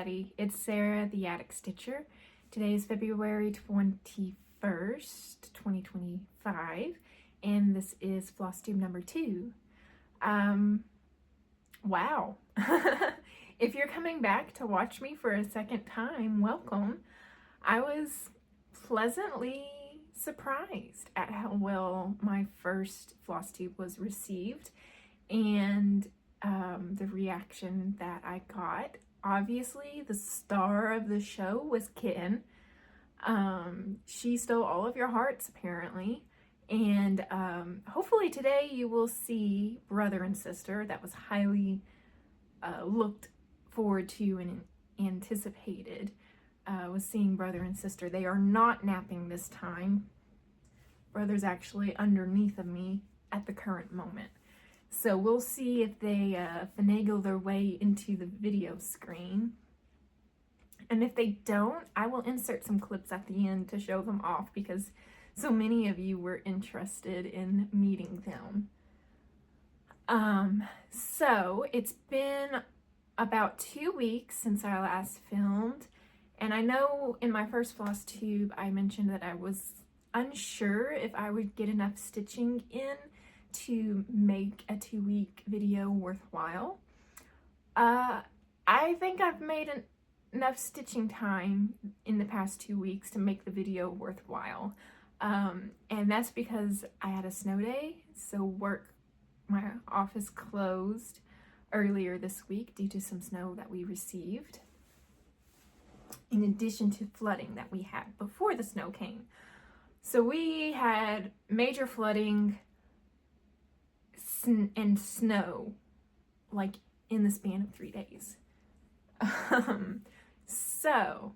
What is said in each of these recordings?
everybody, it's Sarah, the Attic Stitcher. Today is February 21st, 2025, and this is Flosstube number 2. Wow. If you're coming back to watch me for a second time, welcome. I was pleasantly surprised at how well my first Flosstube was received, and the reaction that I got. Obviously, the star of the show was Kitten. She stole all of your hearts, apparently. And hopefully today you will see brother and sister. That was highly looked forward to and anticipated, was seeing brother and sister. They are not napping this time. Brother's actually underneath of me at the current moment. So we'll see if they finagle their way into the video screen. And if they don't, I will insert some clips at the end to show them off because so many of you were interested in meeting them. So it's been about 2 weeks since I last filmed. And I know in my first Flosstube, I mentioned that I was unsure if I would get enough stitching in to make a 2-week video worthwhile. I think I've made enough stitching time in the past 2 weeks to make the video worthwhile. And that's because I had a snow day, so my office closed earlier this week due to some snow that we received, in addition to flooding that we had before the snow came. So we had major flooding and snow like in the span of 3 days. So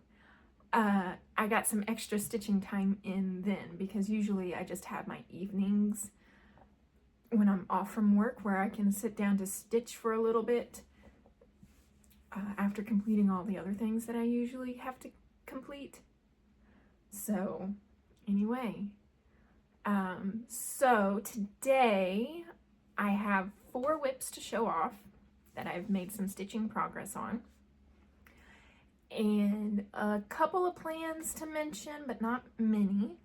I got some extra stitching time in then, because usually I just have my evenings when I'm off from work where I can sit down to stitch for a little bit after completing all the other things that I usually have to complete. So anyway, so today I have 4 whips to show off that I've made some stitching progress on, and a couple of plans to mention, but not many.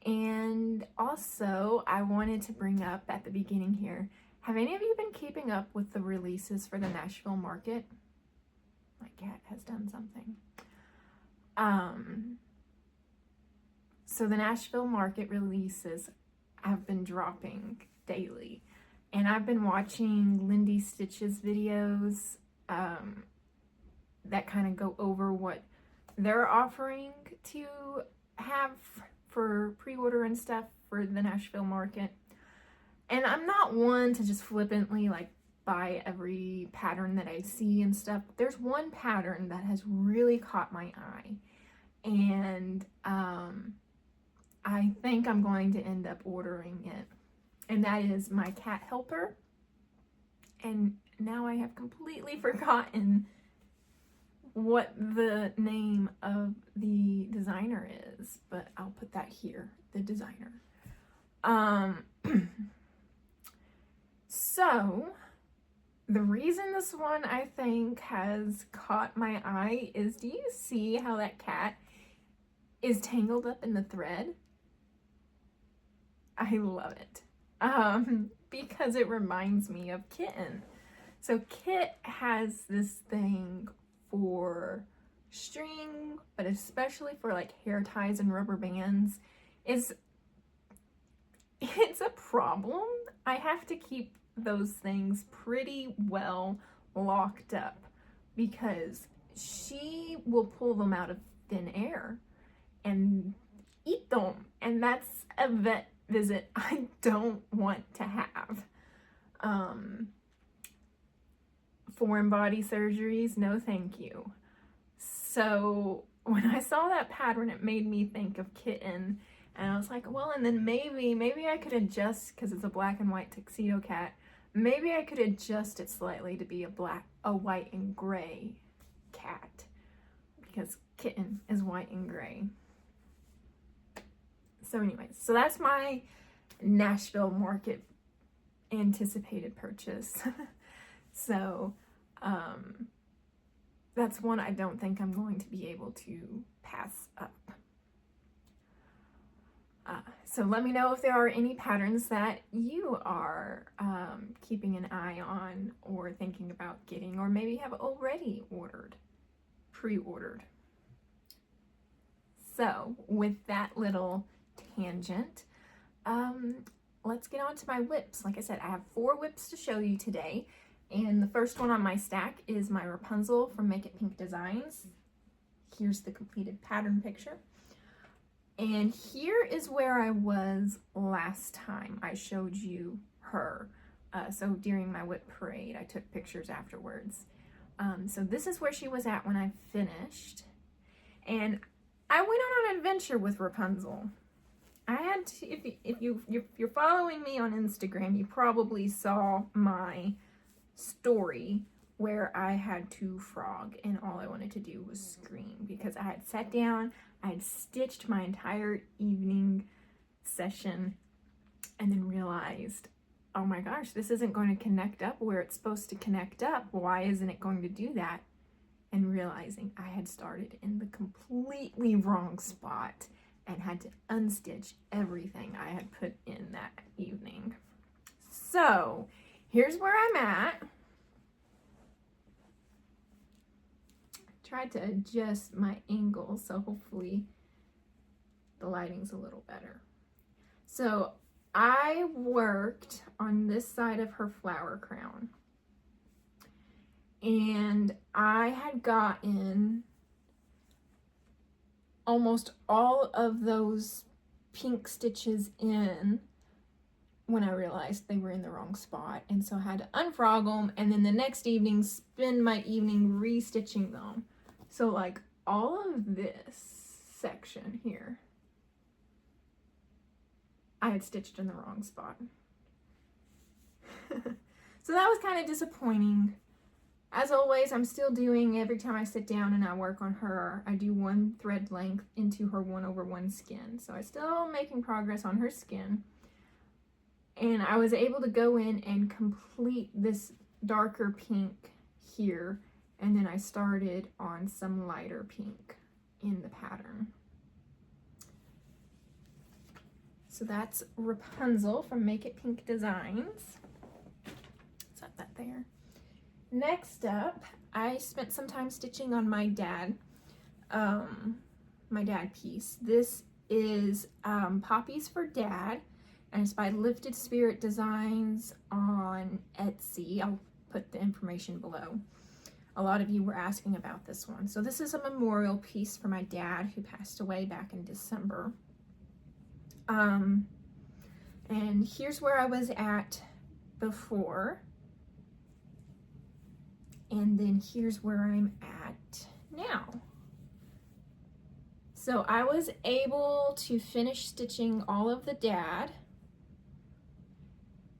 And also, I wanted to bring up at the beginning here, have any of you been keeping up with the releases for the Nashville market? My cat has done something. So the Nashville market releases have been dropping daily. And I've been watching Lindy Stitch's videos that kind of go over what they're offering to have for pre-order and stuff for the Nashville market. And I'm not one to just flippantly like buy every pattern that I see and stuff. There's one pattern that has really caught my eye, and I think I'm going to end up ordering it. And that is my cat helper. And now I have completely forgotten what the name of the designer is, but I'll put that here, the designer. So the reason this one I think has caught my eye is, do you see how that cat is tangled up in the thread? I love it. Because it reminds me of Kitten. So Kit has this thing for string, but especially for like hair ties and rubber bands, it's a problem. I have to keep those things pretty well locked up because she will pull them out of thin air and eat them, and that's a vet visit I don't want to have. Foreign body surgeries, no thank you. So when I saw that pattern, it made me think of Kitten, and I was like, well, and then maybe I could adjust, because it's a black and white tuxedo cat, maybe I could adjust it slightly to be a white and gray cat, because Kitten is white and gray. So anyways, so that's my Nashville market anticipated purchase. So that's one I don't think I'm going to be able to pass up. So let me know if there are any patterns that you are keeping an eye on or thinking about getting, or maybe have already pre-ordered. So with that little tangent, let's get on to my whips. Like I said, I have 4 whips to show you today. And the first one on my stack is my Rapunzel from Make It Pink Designs. Here's the completed pattern picture. And here is where I was last time I showed you her. So during my whip parade, I took pictures afterwards. So this is where she was at when I finished. And I went on an adventure with Rapunzel. I had to, if you're following me on Instagram, you probably saw my story where I had to frog and all I wanted to do was scream because I had sat down, I had stitched my entire evening session and then realized, oh my gosh, this isn't going to connect up where it's supposed to connect up. Why isn't it going to do that? And realizing I had started in the completely wrong spot and had to unstitch everything I had put in that evening. So here's where I'm at. Tried to adjust my angle so hopefully the lighting's a little better. So I worked on this side of her flower crown and I had gotten almost all of those pink stitches in when I realized they were in the wrong spot, and so I had to unfrog them and then the next evening spend my evening restitching them. So like all of this section here I had stitched in the wrong spot. So that was kind of disappointing. As always, I'm still doing, every time I sit down and I work on her, I do 1 thread length into her 1/1 skin. So I'm still making progress on her skin. And I was able to go in and complete this darker pink here. And then I started on some lighter pink in the pattern. So that's Rapunzel from Make It Pink Designs. Set that there. Next up, I spent some time stitching on my dad piece. This is Poppies for Dad, and it's by Lifted Spirit Designs on Etsy. I'll put the information below. A lot of you were asking about this one. So this is a memorial piece for my dad who passed away back in December. And here's where I was at before. And then here's where I'm at now. So I was able to finish stitching all of the dad.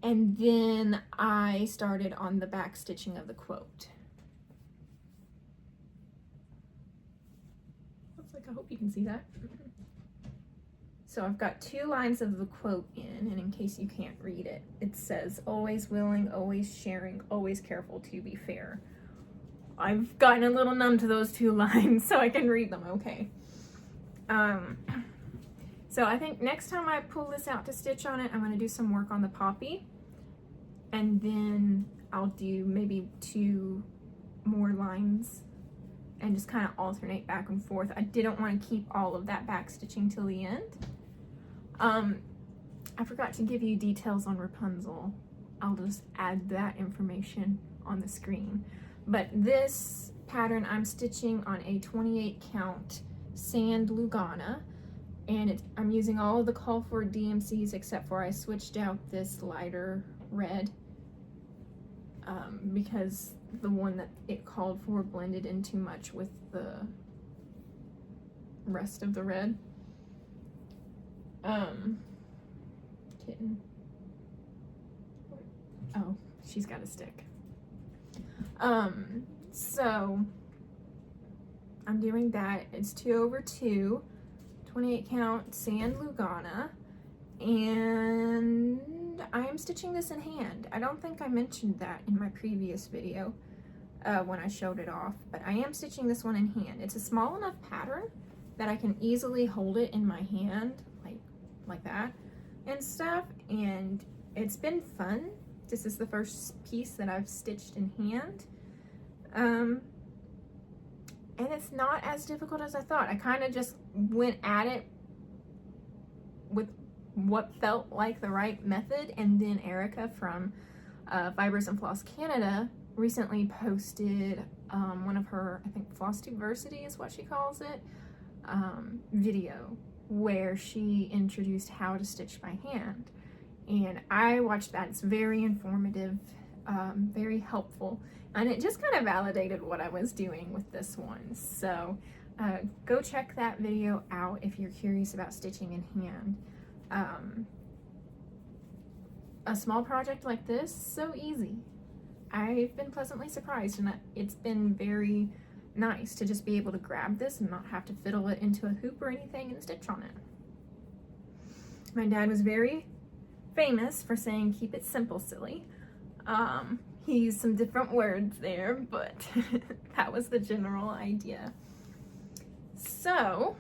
And then I started on the back stitching of the quote. Looks like, I hope you can see that. So I've got 2 lines of the quote in, and in case you can't read it, it says, always willing, always sharing, always careful to be fair. I've gotten a little numb to those 2 lines, so I can read them okay. So I think next time I pull this out to stitch on it, I'm going to do some work on the poppy, and then I'll do maybe 2 more lines and just kind of alternate back and forth. I didn't want to keep all of that back stitching till the end. I forgot to give you details on Rapunzel. I'll just add that information on the screen. But this pattern I'm stitching on a 28 count sand Lugana, and I'm using all of the call for DMCs except for I switched out this lighter red because the one that it called for blended in too much with the rest of the red. Kitten. Oh, she's got a stick. So I'm doing that. It's 2/2, 28 count sand Lugana, and I'm stitching this in hand. I don't think I mentioned that in my previous video. when I showed it off, but I am stitching this one in hand. It's a small enough pattern that I can easily hold it in my hand like that and stuff, and it's been fun. This is the first piece that I've stitched in hand, and it's not as difficult as I thought. I kind of just went at it with what felt like the right method, and then Erica from Fibers and Floss Canada recently posted one of her, I think Flosstube is what she calls it, video where she introduced how to stitch by hand, and I watched that. It's very informative, very helpful, and it just kind of validated what I was doing with this one. So go check that video out if you're curious about stitching in hand. A small project like this, so easy. I've been pleasantly surprised, and it's been very nice to just be able to grab this and not have to fiddle it into a hoop or anything and stitch on it. My dad was very famous for saying, keep it simple, silly. He used some different words there, but that was the general idea. So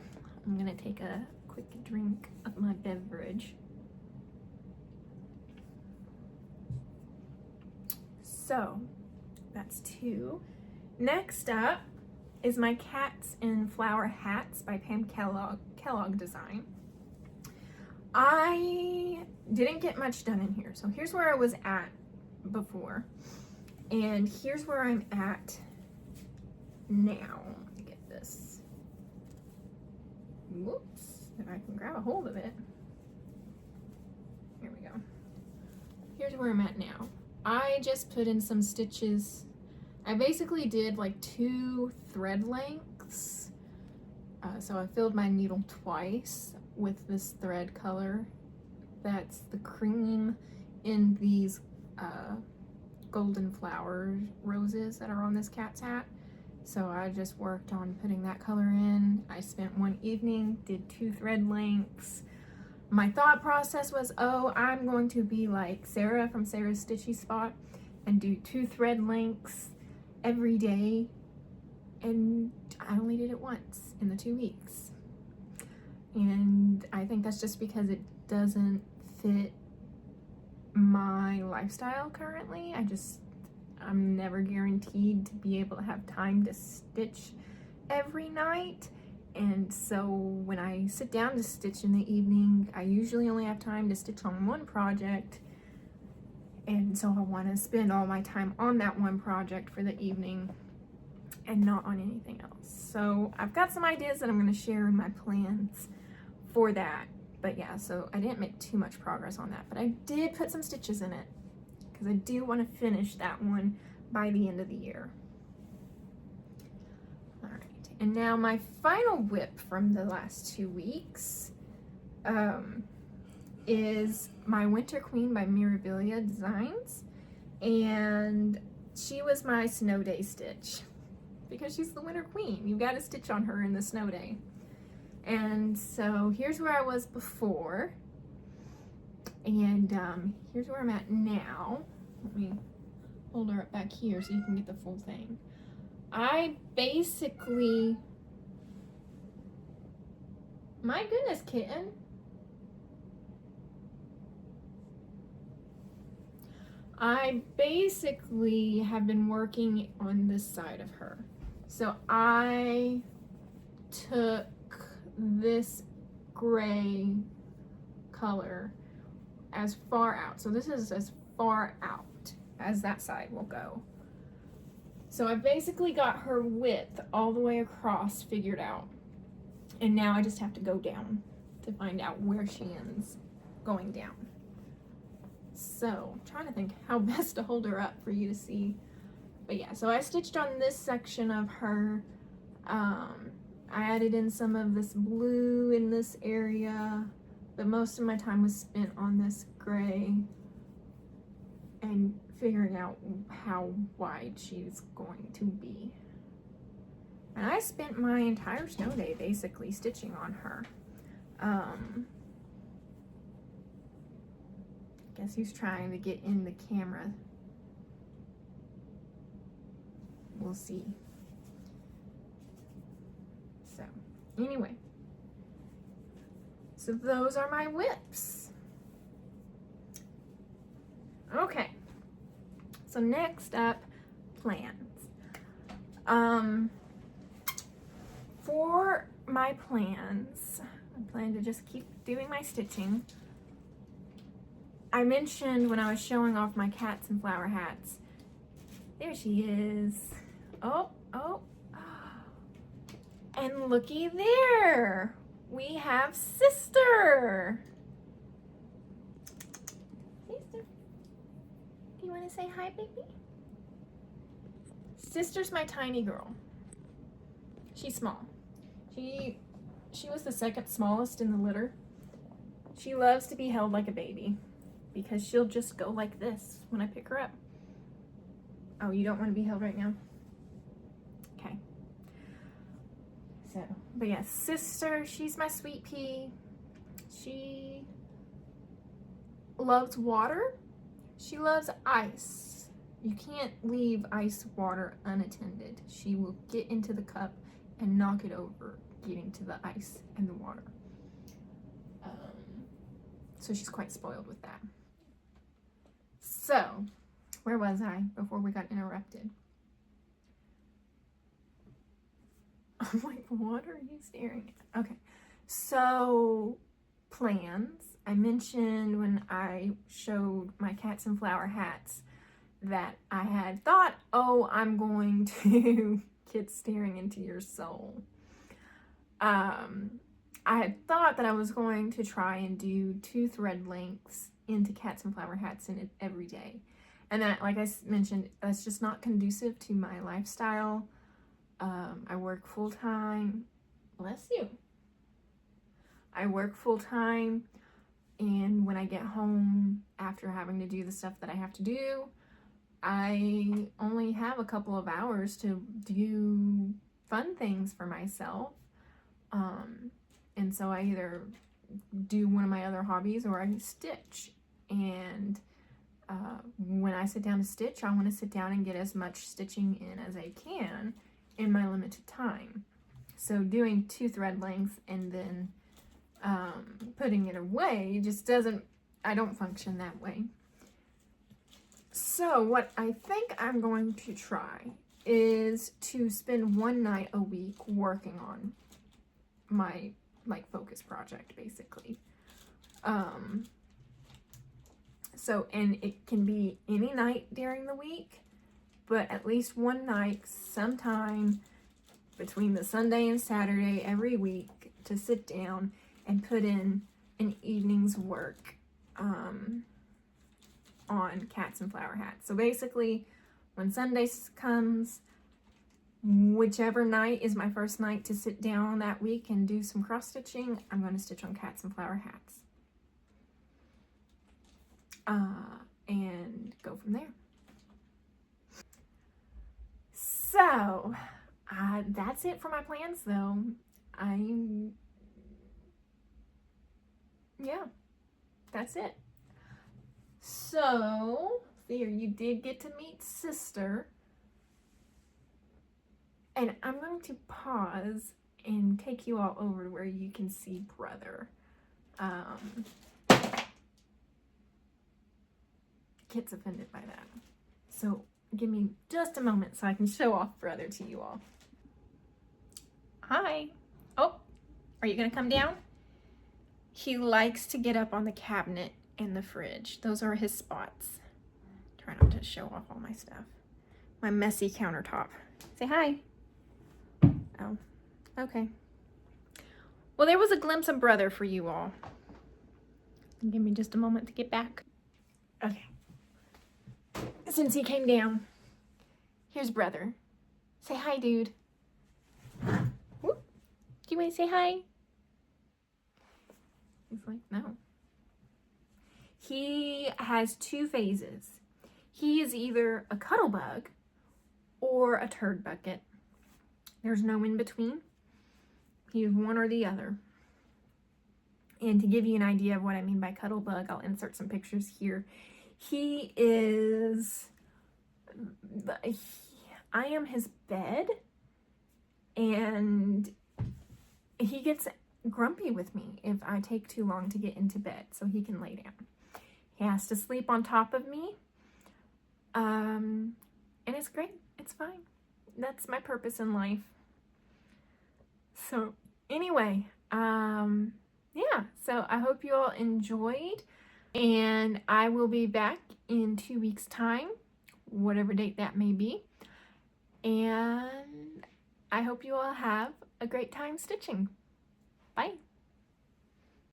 I'm gonna take a quick drink of my beverage. So that's 2. Next up is my Cats in Flower Hats by Kellogg design. I didn't get much done in here, so here's where I was at before, and here's where I'm at now. Let me get this. Whoops, if I can grab a hold of it. Here we go. Here's where I'm at now. I just put in some stitches. I basically did like 2 thread lengths. So I filled my needle twice with this thread color. That's the cream in these golden flower roses that are on this cat's hat. So I just worked on putting that color in. I spent one evening, did 2 thread lengths. My thought process was, oh, I'm going to be like Sarah from Sarah's Stitchy Spot and do 2 thread lengths every day, and I only did it once in the 2 weeks. And I think that's just because it doesn't fit my lifestyle currently. I'm never guaranteed to be able to have time to stitch every night. And so when I sit down to stitch in the evening, I usually only have time to stitch on one project. And so I want to spend all my time on that one project for the evening and not on anything else. So I've got some ideas that I'm going to share in my plans for that. But yeah, so I didn't make too much progress on that, but I did put some stitches in it because I do want to finish that one by the end of the year. All right, and now my final whip from the last 2 weeks is my Winter Queen by Mirabilia Designs, and she was my snow day stitch because she's the Winter Queen. You've got to stitch on her in the snow day. And so here's where I was before, and here's where I'm at now. Let me hold her up back here so you can get the full thing. I basically, my goodness, kitten. I basically have been working on this side of her. So I took this gray color as far out. So this is as far out as that side will go. So I basically got her width all the way across figured out. And now I just have to go down to find out where she ends going down. So I'm trying to think how best to hold her up for you to see. But yeah, so I stitched on this section of her. I added in some of this blue in this area, but most of my time was spent on this gray and figuring out how wide she's going to be. And I spent my entire snow day basically stitching on her. Guess he's trying to get in the camera. will see. So, anyway. So those are my whips. Okay. So next up, plans. For my plans, I plan to just keep doing my stitching. I mentioned when I was showing off my cats and flower hats. There she is. Oh. And looky there. We have Sister. Sister, do you want to say hi, baby? Sister's my tiny girl. She's small. She was the second smallest in the litter. She loves to be held like a baby because she'll just go like this when I pick her up. Oh, you don't want to be held right now? Okay. So, but yeah, Sister, she's my sweet pea. She loves water. She loves ice. You can't leave ice water unattended. She will get into the cup and knock it over, getting to the ice and the water. So she's quite spoiled with that. So, where was I before we got interrupted? I'm like, what are you staring at? Okay, so plans. I mentioned when I showed my cats and flower hats that I had thought, oh, I'm going to get staring into your soul. I had thought that I was going to try and do 2 thread lengths into cats and flower hats in it every day. And that, like I mentioned, that's just not conducive to my lifestyle. I work full-time. Bless you. I work full-time, and when I get home after having to do the stuff that I have to do, I only have a couple of hours to do fun things for myself. And so I either do one of my other hobbies or I stitch. And when I sit down to stitch, I want to sit down and get as much stitching in as I can in my limited time. So doing 2 thread lengths and then putting it away just doesn't, I don't function that way. So what I think I'm going to try is to spend 1 night a week working on my focus project, basically. So, and it can be any night during the week, but at least 1 night sometime between the Sunday and Saturday every week to sit down and put in an evening's work on cats and flower hats. So basically, when Sunday comes, whichever night is my first night to sit down that week and do some cross stitching, I'm going to stitch on cats and flower hats. And go from there. So, that's it for my plans though. Yeah, that's it. So, there you did get to meet Sister. And I'm going to pause and take you all over to where you can see Brother. Gets offended by that. So give me just a moment so I can show off Brother to you all. Hi. Oh, are you gonna come down? He likes to get up on the cabinet and the fridge. Those are his spots. Try not to show off all my stuff. My messy countertop. Say hi. Oh, okay. Well, there was a glimpse of Brother for you all. Give me just a moment to get back. Okay. Since he came down, here's Brother. Say hi, dude. Whoop. Do you want to say hi? He's like, no. He has 2 phases. He is either a cuddle bug or a turd bucket. There's no in between. He is one or the other. And to give you an idea of what I mean by cuddle bug, I'll insert some pictures here. He is, I am his bed, and he gets grumpy with me if I take too long to get into bed so he can lay down. He has to sleep on top of me, and it's great. It's fine. That's my purpose in life. So anyway, yeah, so I hope you all enjoyed, and I will be back in 2 weeks' time, whatever date that may be, and I hope you all have a great time stitching. Bye.